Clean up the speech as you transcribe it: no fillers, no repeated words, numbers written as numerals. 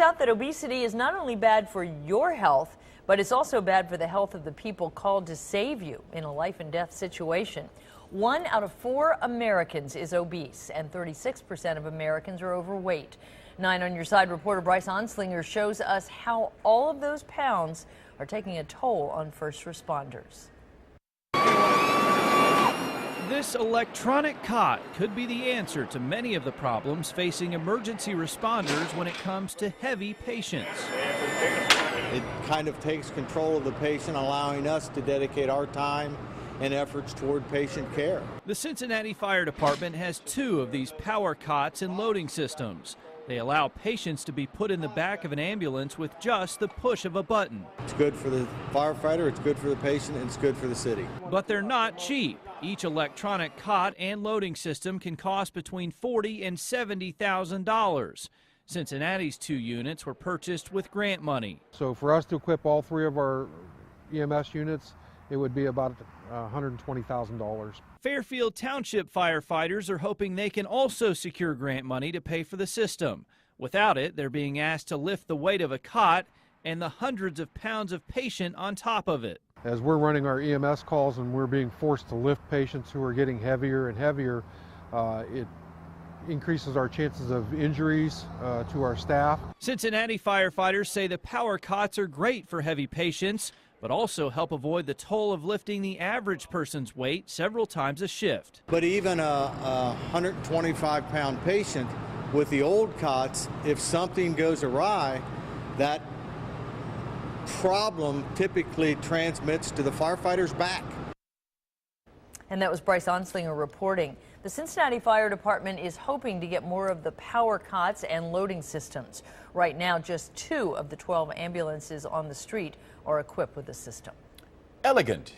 out that obesity is not only bad for your health, but it's also bad for the health of the people called to save you in a life and death situation. 1 out of 4 Americans is obese, and 36% of Americans are overweight. 9 on Your Side reporter Bryce Onslinger shows us how all of those pounds are taking a toll on first responders. This electronic cot could be the answer to many of the problems facing emergency responders when it comes to heavy patients. It kind of takes control of the patient, allowing us to dedicate our time and efforts toward patient care. The Cincinnati Fire Department has 2 of these power cots and loading systems. They allow patients to be put in the back of an ambulance with just the push of a button. It's good for the firefighter, it's good for the patient, and it's good for the city. But they're not cheap. Each electronic cot and loading system can cost between $40,000 and $70,000. Cincinnati's 2 units were purchased with grant money. So for us to equip all 3 of our EMS units, it would be about $120,000. Fairfield Township firefighters are hoping they can also secure grant money to pay for the system. Without it, they're being asked to lift the weight of a cot and the hundreds of pounds of patient on top of it. As we're running our EMS calls and we're being forced to lift patients who are getting heavier and heavier, it increases our chances of injuries to our staff. Cincinnati firefighters say the power cots are great for heavy patients, but also help avoid the toll of lifting the average person's weight several times a shift. But even a 125-pound patient with the old cots, if something goes awry, that problem typically transmits to the firefighter's back. And that was Bryce Onslinger reporting. The Cincinnati Fire Department is hoping to get more of the power cots and loading systems. Right now, just 2 of the 12 ambulances on the street are equipped with the system. Elegant.